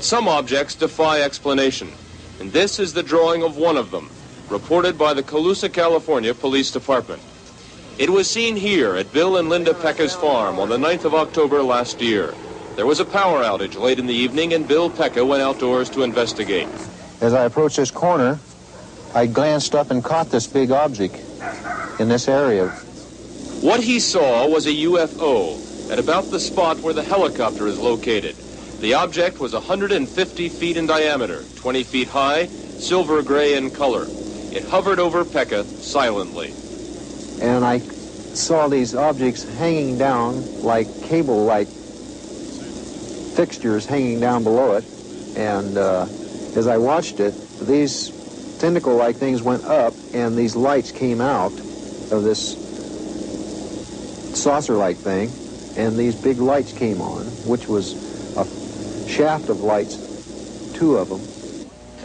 Some objects defy explanation, and this is the drawing of one of them, reported by the Colusa, California Police Department. It was seen here at Bill and Linda Pecca's farm on the 9th of October last year. There was a power outage late in the evening, and Bill Pecca went outdoors to investigate. As I approached this corner, I glanced up and caught this big object in this area. What he saw was a UFO at about the spot where the helicopter is located. The object was 150 feet in diameter, 20 feet high, silver gray in color. It hovered over Pecca silently. And I saw these objects hanging down like cable-like fixtures hanging down below it. And as I watched it, these tentacle-like things went up, and these lights came out of this saucer-like thing, and these big lights came on, which was a shaft of lights, two of them.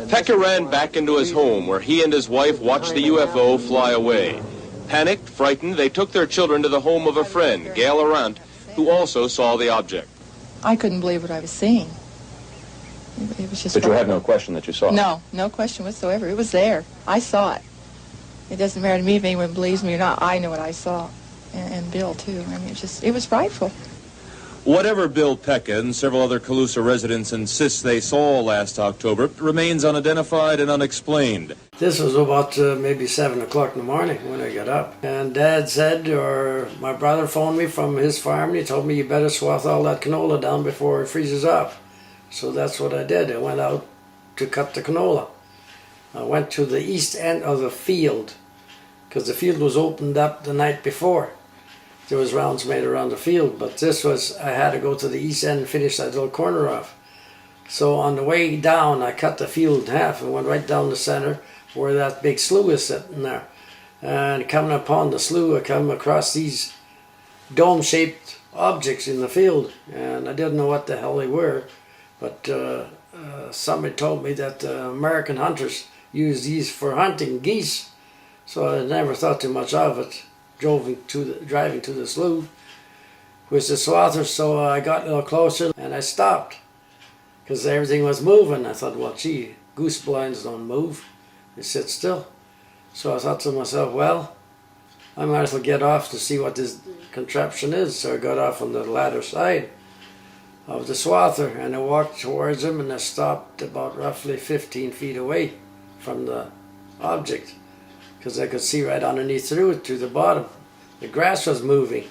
Pecca ran back into his home, where he and his wife watched the UFO fly away. Panicked, frightened, they took their children to the home of a friend, Gail Arant, who also saw the object. I couldn't believe what I was seeing. It was just. But you had no question that you saw it? No, no question whatsoever. It was there. I saw it. It doesn't matter to me if anyone believes me or not. I know what I saw, and Bill too. I mean, it was frightful. Whatever Bill Pecca and several other Colusa residents insist they saw last October remains unidentified and unexplained. This was about maybe 7 o'clock in the morning when I got up. And Dad said, or my brother phoned me from his farm, and he told me, you better swath all that canola down before it freezes up. So that's what I did. I went out to cut the canola. I went to the east end of the field, because the field was opened up the night before. There was rounds made around the field, but this was, I had to go to the east end and finish that little corner off. So on the way down, I cut the field in half and went right down the center where that big slough is sitting there. And coming upon the slough, I come across these dome-shaped objects in the field, and I didn't know what the hell they were, but somebody told me that American hunters use these for hunting geese, so I never thought too much of it. Driving to the slough with the swather, so I got a little closer and I stopped because everything was moving. I thought, well, gee, goose blinds don't move, they sit still. So I thought to myself, well, I might as well get off to see what this contraption is. So I got off on the ladder side of the swather and I walked towards him, and I stopped about roughly 15 feet away from the object, because I could see right underneath through it to the bottom. The grass was moving.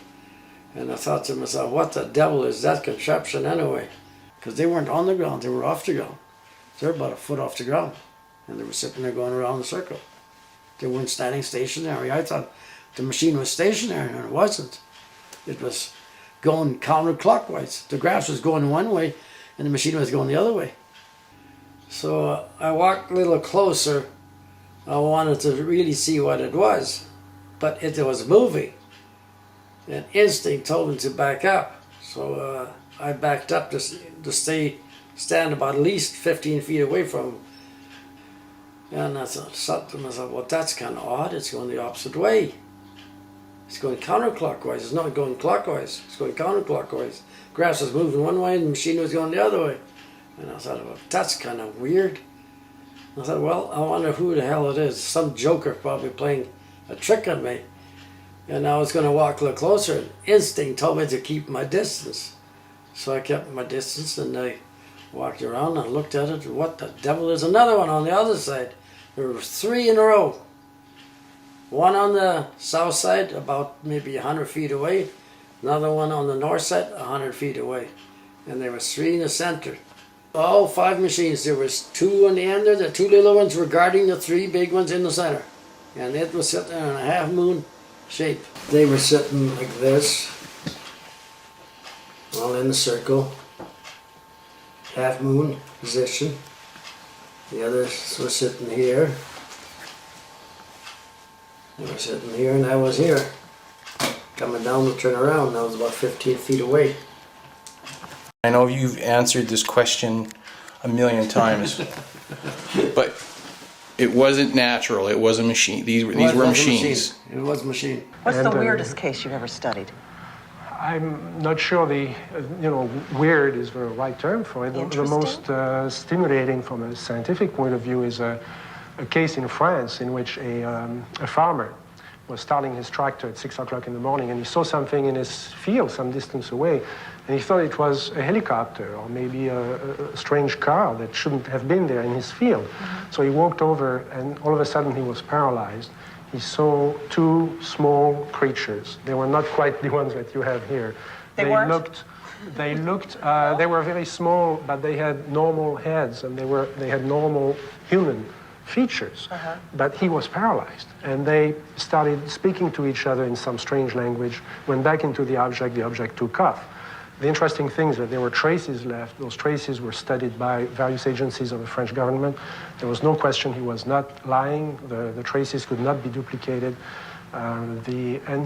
And I thought to myself, what the devil is that contraption anyway? Because they weren't on the ground, they were off the ground. They were about a foot off the ground. And they were sitting there going around the circle. They weren't standing stationary. I thought the machine was stationary, and it wasn't. It was going counterclockwise. The grass was going one way, and the machine was going the other way. So I walked a little closer. I wanted to really see what it was, but it was moving. And instinct told me to back up. So I backed up to stand about at least 15 feet away from him. And I thought to myself, well, that's kind of odd. It's going the opposite way. It's going counterclockwise. It's not going clockwise. It's going counterclockwise. Grass was moving one way and the machine was going the other way. And I thought, well, that's kind of weird. I thought, well, I wonder who the hell it is. Some joker probably playing a trick on me. And I was going to walk a little closer, and instinct told me to keep my distance. So I kept my distance, and I walked around and looked at it. What the devil? There's another one on the other side. There were 3 in a row. One on the south side, about maybe 100 feet away. Another one on the north side, 100 feet away. And there was 3 in the center. All 5 machines. There was 2 on the end there. The 2 little ones were guarding the 3 big ones in the center. And it was sitting in a half-moon shape. They were sitting like this, all in a circle, half-moon position. The others were sitting here. They were sitting here, and I was here. Coming down to turn around, I was about 15 feet away. I know you've answered this question a million times, but it wasn't natural. It was a machine. These were machines. It was a machine. What's the weirdest case you've ever studied? I'm not sure weird is the right term for it. The most stimulating from a scientific point of view is a case in France in which a farmer was starting his tractor at 6 o'clock in the morning, and he saw something in his field some distance away, and he thought it was a helicopter or maybe a strange car that shouldn't have been there in his field. Mm-hmm. So he walked over, and all of a sudden he was paralyzed. He saw two small creatures. They were not quite the ones that you have here. They were very small, but they had normal heads, and they had normal human features, but he was paralyzed. And they started speaking to each other in some strange language, went back into the object took off. The interesting thing is that there were traces left. Those traces were studied by various agencies of the French government. There was no question he was not lying. The traces could not be duplicated. And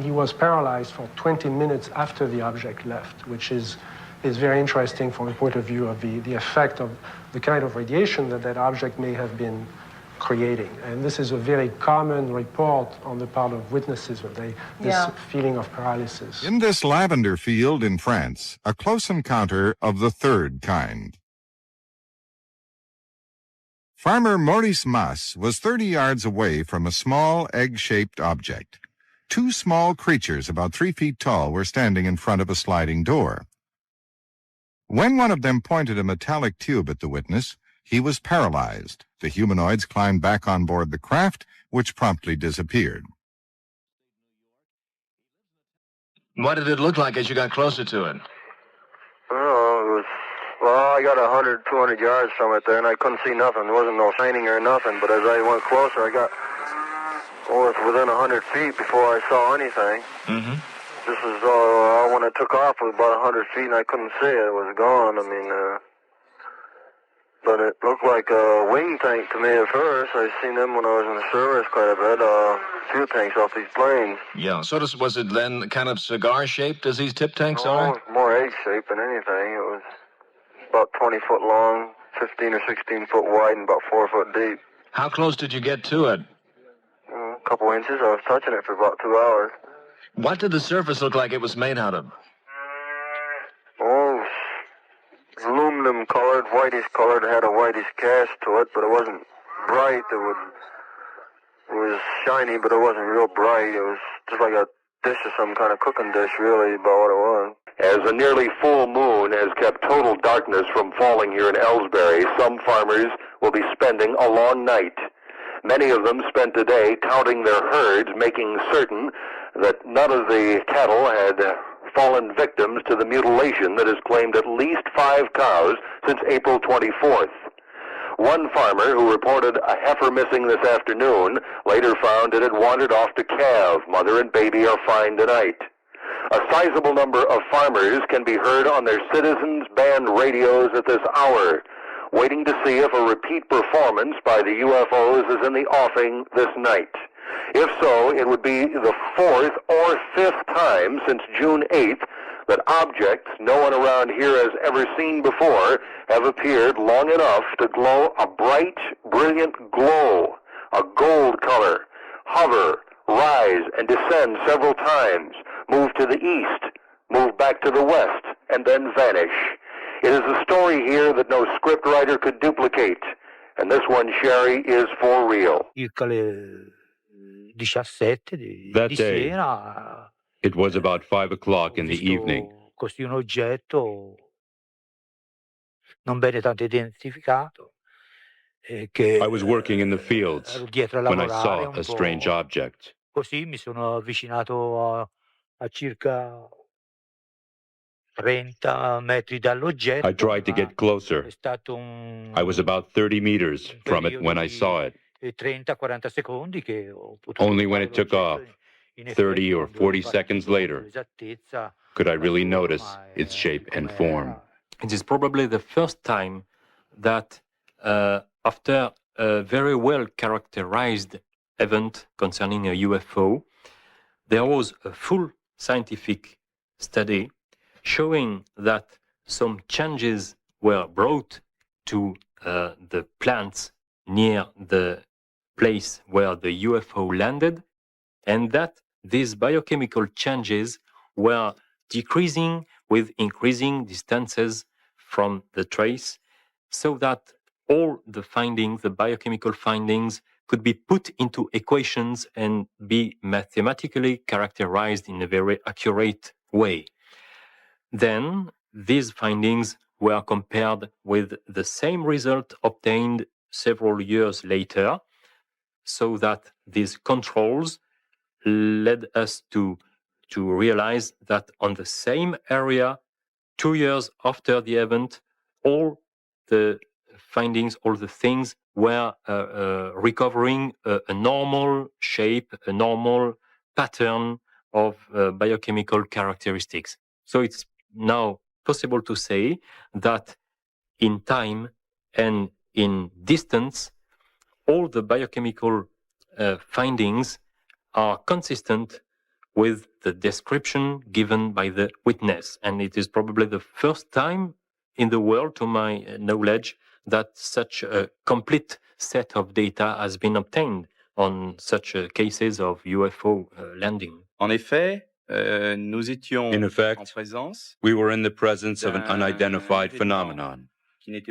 he was paralyzed for 20 minutes after the object left, which is very interesting from the point of view of the effect of the kind of radiation that object may have been creating. And this is a very common report on the part of witnesses of this feeling of paralysis. In this lavender field in France, a close encounter of the third kind. Farmer Maurice Mas was 30 yards away from a small egg-shaped object. Two small creatures about 3 feet tall were standing in front of a sliding door. When one of them pointed a metallic tube at the witness, he was paralyzed. The humanoids climbed back on board the craft, which promptly disappeared. What did it look like as you got closer to it? Oh, I got 100, 200 yards from it there, and I couldn't see nothing. There wasn't no shining or nothing, but as I went closer, I got within 100 feet before I saw anything. Mm-hmm. This is when it took off, it was about 100 feet, and I couldn't see it. It was gone. But it looked like a wing tank to me at first. I've seen them when I was in the service quite a bit, fuel tanks off these planes. Yeah, so was it then kind of cigar-shaped as these tip tanks are? More egg-shaped than anything. It was about 20 foot long, 15 or 16 foot wide, and about 4 foot deep. How close did you get to it? A couple inches. I was touching it for about 2 hours. What did the surface look like it was made out of? Aluminum colored, whitish colored, had a whitish cast to it, but it wasn't bright. It was shiny, but it wasn't real bright. It was just like a dish of some kind of cooking dish, really, about what it was. As a nearly full moon has kept total darkness from falling here in Ellsbury, some farmers will be spending a long night. Many of them spent the day counting their herds, making certain that none of the cattle had fallen victims to the mutilation that has claimed at least 5 cows since April 24th. One farmer who reported a heifer missing this afternoon later found it had wandered off to calve. Mother and baby are fine tonight. A sizable number of farmers can be heard on their citizens' band radios at this hour, waiting to see if a repeat performance by the UFOs is in the offing this night. If so, it would be the 4th or 5th time since June 8th that objects no one around here has ever seen before have appeared long enough to glow a bright, brilliant glow, a gold color, hover, rise, and descend several times, move to the east, move back to the west, and then vanish. It is a story here that no scriptwriter could duplicate, and this one, Sherry, is for real. That day, it was about 5 o'clock in the evening. I was working in the fields when I saw a strange object. I tried to get closer. I was about 30 meters from it when I saw it. Only when it took off, 30 or 40 seconds later, could I really notice its shape and form. It is probably the first time that after a very well characterized event concerning a UFO, there was a full scientific study showing that some changes were brought to the plants near the place where the UFO landed, and that these biochemical changes were decreasing with increasing distances from the trace, so that all the findings, the biochemical findings, could be put into equations and be mathematically characterized in a very accurate way. Then these findings were compared with the same result obtained several years later, so that these controls led us to realize that on the same area, 2 years after the event, all the findings, all the things were recovering a normal shape, a normal pattern of biochemical characteristics. So it's now possible to say that in time and in distance, all the biochemical findings are consistent with the description given by the witness. And it is probably the first time in the world, to my knowledge, that such a complete set of data has been obtained on such cases of UFO landing. En effet, nous étions in effect, we were in the presence of an unidentified phenomenon,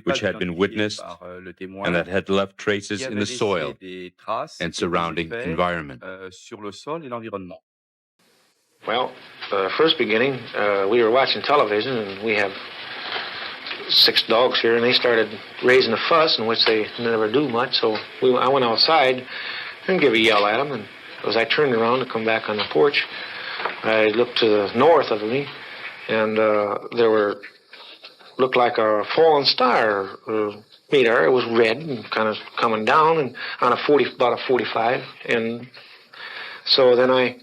which had been witnessed and that had left traces in the soil and surrounding environment. Well, first beginning, we were watching television, and we have 6 dogs here, and they started raising a fuss, in which they never do much. So I went outside and gave a yell at them, and as I turned around to come back on the porch, I looked to the north of me, and looked like a fallen star meteor. It was red and kind of coming down, and on about a 45, and so then I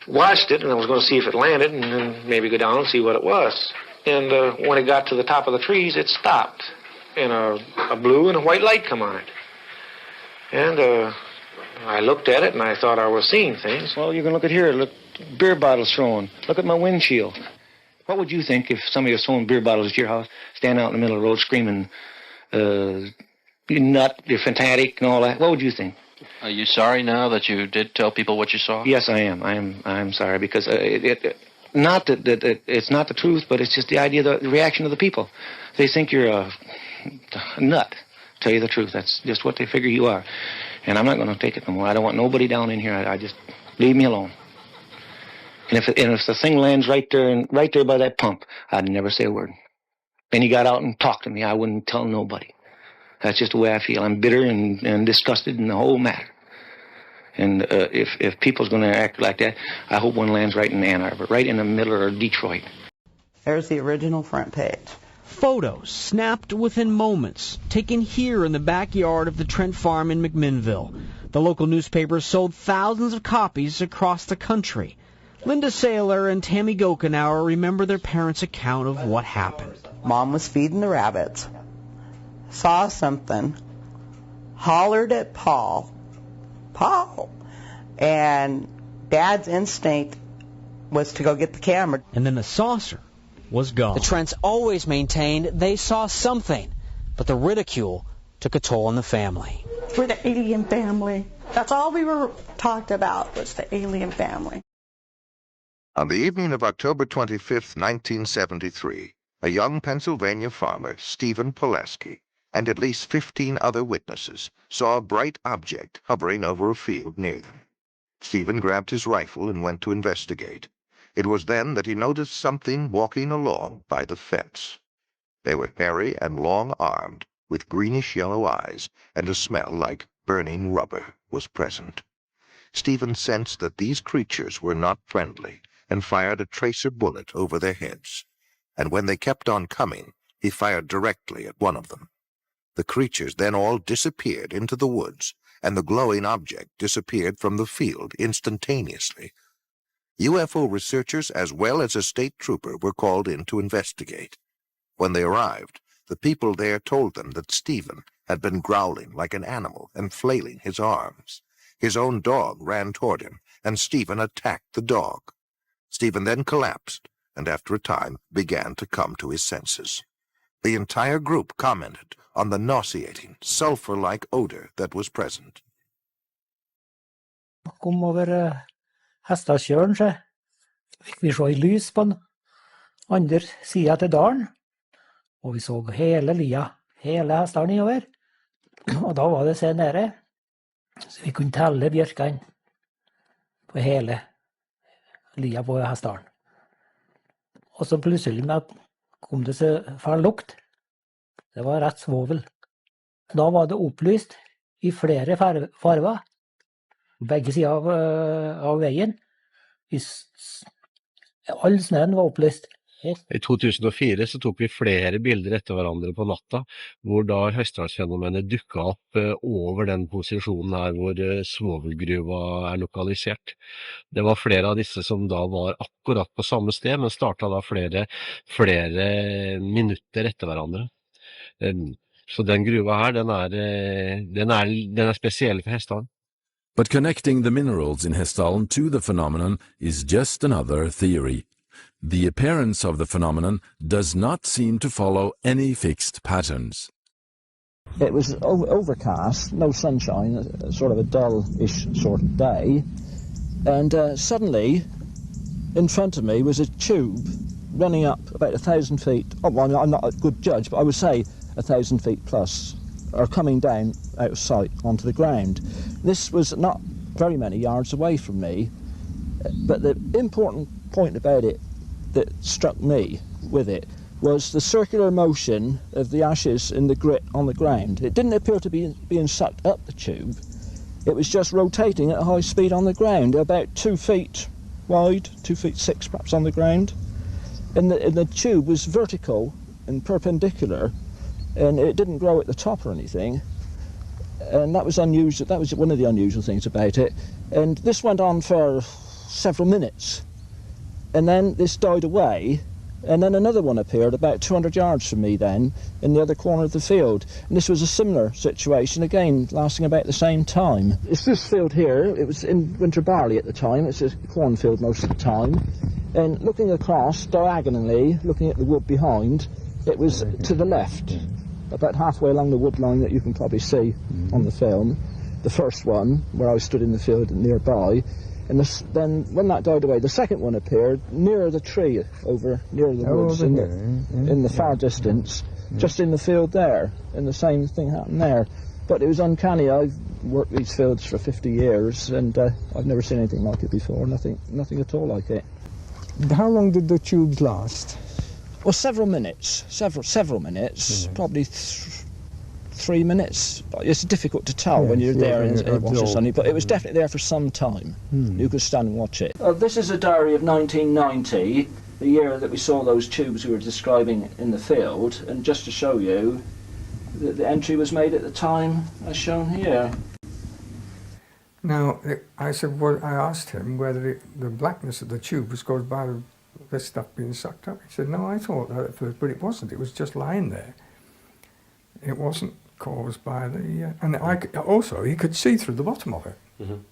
watched it, and I was going to see if it landed, and then maybe go down and see what it was. And when it got to the top of the trees, it stopped, and a blue and a white light come on it. And I looked at it, and I thought I was seeing things. Well, you can look at here. Look, beer bottles thrown. Look at my windshield. What would you think if somebody was throwing beer bottles at your house, standing out in the middle of the road screaming, you nut, you're fanatic, and all that? What would you think? Are you sorry now that you did tell people what you saw? Yes, I am. I'm sorry, because not that it's not the truth, but it's just the idea, the reaction of the people. They think you're a nut. Tell you the truth, that's just what they figure you are. And I'm not going to take it no more. I don't want nobody down in here. I just leave me alone. And if the thing lands right there by that pump, I'd never say a word. And he got out and talked to me, I wouldn't tell nobody. That's just the way I feel. I'm bitter and disgusted in the whole matter. And if people's going to act like that, I hope one lands right in Ann Arbor, right in the middle of Detroit. There's the original front page. Photos snapped within moments, taken here in the backyard of the Trent Farm in McMinnville. The local newspaper sold thousands of copies across the country. Linda Saylor and Tammy Gokenauer remember their parents' account of what happened. Mom was feeding the rabbits, saw something, hollered at Paul, and Dad's instinct was to go get the camera. And then the saucer was gone. The Trents always maintained they saw something, but the ridicule took a toll on the family. We're the alien family. That's all we were talked about, was the alien family. On the evening of October 25th, 1973, a young Pennsylvania farmer, Stephen Pulaski, and at least 15 other witnesses saw a bright object hovering over a field near them. Stephen grabbed his rifle and went to investigate. It was then that he noticed something walking along by the fence. They were hairy and long-armed, with greenish-yellow eyes, and a smell like burning rubber was present. Stephen sensed that these creatures were not friendly, and fired a tracer bullet over their heads. And when they kept on coming, he fired directly at one of them. The creatures then all disappeared into the woods, and the glowing object disappeared from the field instantaneously. UFO researchers as well as a state trooper were called in to investigate. When they arrived, the people there told them that Stephen had been growling like an animal and flailing his arms. His own dog ran toward him, and Stephen attacked the dog. Stephen then collapsed, and after a time began to come to his senses. The entire group commented on the nauseating, sulfur-like odor that was present. Come over a station, fikk vi se lys på den andre siden til dalen, og vi så hele lia, hele Hessdalen innover. Og da var det se nede, så vi kunne telle bjørkene på hele lia på Hessdalen. Og så plutselig kom det så fæl lukt. Det var rett svovel. Da var det opplyst i flere farver, begge sider av veien. All snøen var opplyst. I 2004 så tok vi flere bilder etter hverandre på natta, hvor da Hessdalsfenomenet dukket opp over den posisjonen her hvor svovelgruva er lokalisert. Det var flere av disse som da var akkurat på samme sted, men startet da flere minutter etter hverandre. Så den gruva her, den er spesiell for Hessdalen. But connecting the minerals in Hessdalen to the phenomenon is just another theory. The appearance of the phenomenon does not seem to follow any fixed patterns. It was overcast, no sunshine, sort of a dull-ish sort of day, and suddenly in front of me was a tube running up about 1,000 feet. Oh, well, I'm not a good judge, but I would say 1,000 feet plus, or coming down out of sight onto the ground. This was not very many yards away from me, but the important point about it that struck me with it was the circular motion of the ashes in the grit on the ground. It didn't appear to be being sucked up the tube. It was just rotating at high speed on the ground, about 2 feet wide, 2 feet 6 perhaps on the ground. And the tube was vertical and perpendicular, and it didn't grow at the top or anything. And that was unusual. That was one of the unusual things about it. And this went on for several minutes. And then this died away, and then another one appeared about 200 yards from me then, in the other corner of the field. And this was a similar situation, again, lasting about the same time. It's this field here. It was in winter barley at the time. It's a cornfield most of the time. And looking across, diagonally, looking at the wood behind, it was to the left, about halfway along the wood line that you can probably see on the film. The first one, where I stood in the field nearby. And then, when that died away, the second one appeared near the tree, near the woods, in the far distance, just in the field there, and the same thing happened there. But it was uncanny. I've worked these fields for 50 years, and I've never seen anything like it before, nothing at all like it. How long did the tubes last? Well, several minutes, several minutes, probably 3 minutes. It's difficult to tell when you're there and watch the sunny, but it was definitely there for some time. You could stand and watch it. This is a diary of 1990, the year that we saw those tubes we were describing in the field, and just to show you that the entry was made at the time as shown here. Now, I asked him whether the blackness of the tube was caused by this stuff being sucked up. He said, no, I thought that at first, but it wasn't. It was just lying there. It wasn't caused by the... also, he could see through the bottom of it,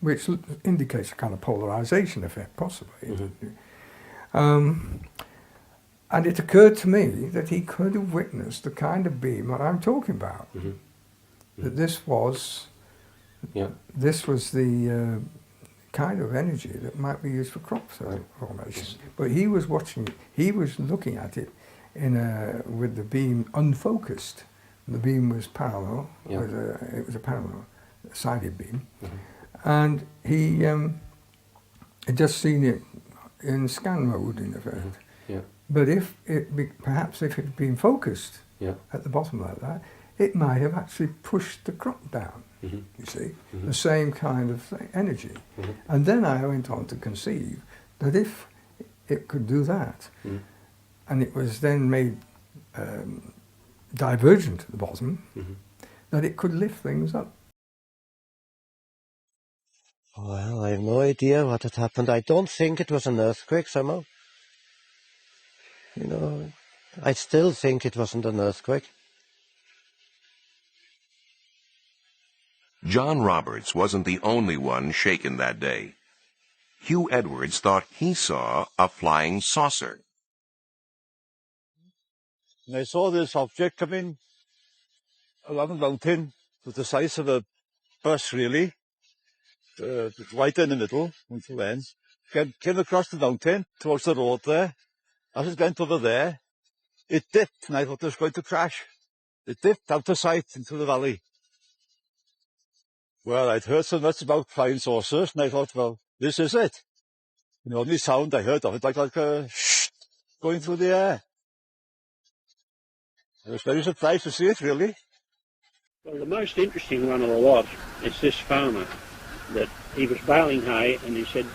which indicates a kind of polarization effect, possibly. And it occurred to me that he could have witnessed the kind of beam that I'm talking about. That this was the kind of energy that might be used for crop formation. But he was watching it, he was looking at it with the beam unfocused. The beam was parallel, it was a parallel sided beam, and he had just seen it in scan mode in effect. But perhaps if it had been focused at the bottom like that, it might have actually pushed the crop down, you see, the same kind of energy. And then I went on to conceive that if it could do that, and it was then made divergent at the bottom, that it could lift things up. Well, I have no idea what had happened. I don't think it was an earthquake somehow. You know, I still think it wasn't an earthquake. John Roberts wasn't the only one shaken that day. Hugh Edwards thought he saw a flying saucer. And I saw this object come in along the mountain with the size of a bus, really, right in the middle, with two ends, came across the mountain towards the road there. As it went over there, it dipped, and I thought it was going to crash. It dipped out of sight into the valley. Well, I'd heard so much about flying saucers, and I thought, well, this is it. And the only sound I heard of it like a shh going through the air. I was very surprised to see it, really. Well, the most interesting one of the lot is this farmer, that he was baling hay, and he said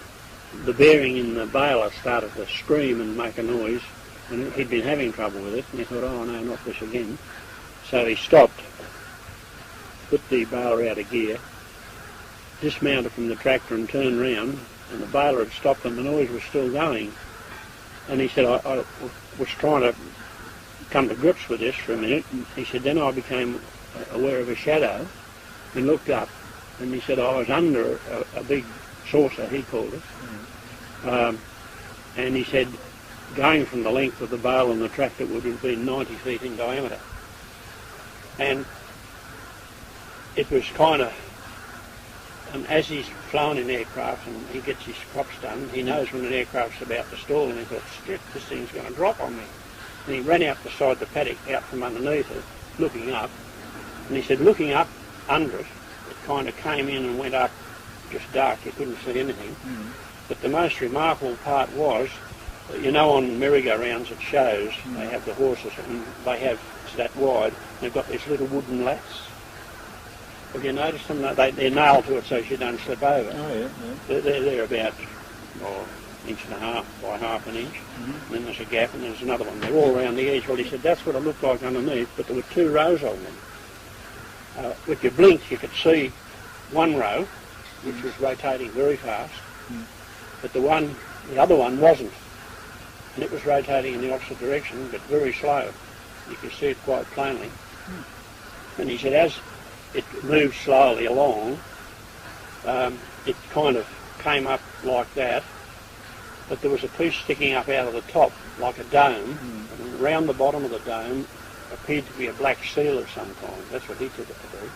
the bearing in the baler started to scream and make a noise, and he'd been having trouble with it, and he thought, oh no, not this again. So he stopped, put the baler out of gear, dismounted from the tractor and turned round, and the baler had stopped and the noise was still going. And he said, I was trying to come to grips with this for a minute, and he said, then I became aware of a shadow and looked up, and he said I was under a big saucer, he called it, and he said going from the length of the bale and the tractor would have been 90 feet in diameter. And it was kind of, as he's flown in aircraft and he gets his crops done, he knows when an aircraft's about to stall, and he thought, shit, this thing's going to drop on me. And he ran out beside the paddock, out from underneath it, looking up, and he said looking up under it, it kind of came in and went up just dark, you couldn't see anything. But the most remarkable part was, you know, on merry-go-rounds at shows, they have the horses, and they have, it's that wide, and they've got these little wooden lats. Have you noticed them? They're nailed to it so you don't slip over. Oh, yeah, yeah. They're about inch and a half by half an inch. And then there's a gap, and there's another one. They're all around the edge. Well, he said that's what it looked like underneath, but there were two rows of them. With your blink, you could see one row, which was rotating very fast, but the other one wasn't. And it was rotating in the opposite direction, but very slow. You could see it quite plainly. And he said as it moved slowly along, it kind of came up like that, but there was a piece sticking up out of the top like a dome, and around the bottom of the dome appeared to be a black seal of some kind. That's what he took it to be,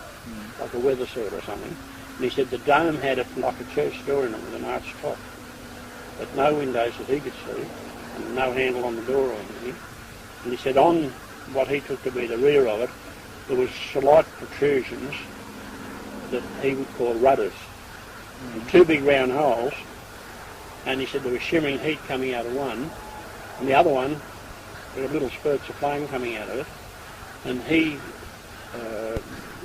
like a weather seal or something. And he said the dome had like a church door in it with an arched top, but no windows that he could see, and no handle on the door or anything. And he said on what he took to be the rear of it, there was slight protrusions that he would call rudders. Two big round holes, and he said there was shimmering heat coming out of one, and the other one, there were little spurts of flame coming out of it, and he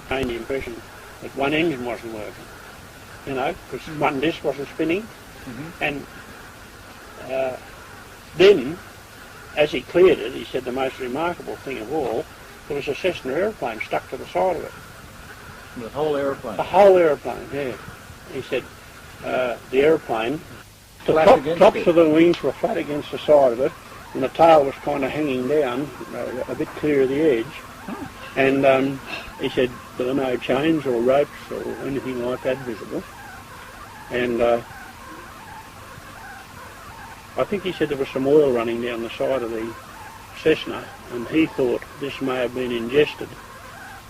gained the impression that one engine wasn't working, you know, because one disc wasn't spinning, and then, as he cleared it, he said the most remarkable thing of all, there was a Cessna aeroplane stuck to the side of it. The whole aeroplane? The whole aeroplane, yeah. He said the aeroplane, the tops of the wings were flat against the side of it, and the tail was kind of hanging down a bit clear of the edge. And he said there were no chains or ropes or anything like that visible. And I think he said there was some oil running down the side of the Cessna, and he thought this may have been ingested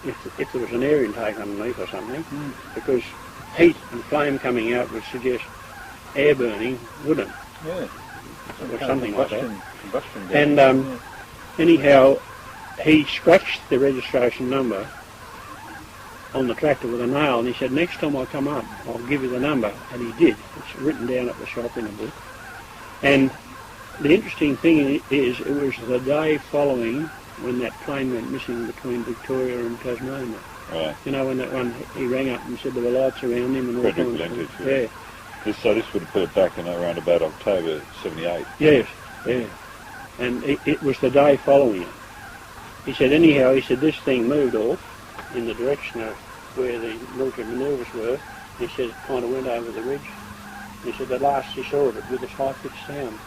if there was an air intake underneath or something, because heat and flame coming out would suggest air burning, wouldn't it? Yeah. Or something like that. Combustion And anyhow, he scratched the registration number on the tractor with a nail, and he said, next time I come up, I'll give you the number. And he did. It's written down at the shop in a book. And the interesting thing is, it was the day following when that plane went missing between Victoria and Tasmania. Right. You know, when that one, he rang up and said there were lights around him and all kinds of things. Yeah. So this would have put it back in around about October 78. Yes, yeah. And it was the day following it. He said, anyhow, he said, this thing moved off in the direction of where the military manoeuvres were. He said it kind of went over the ridge. He said the last he saw of it with this high-pitched sound.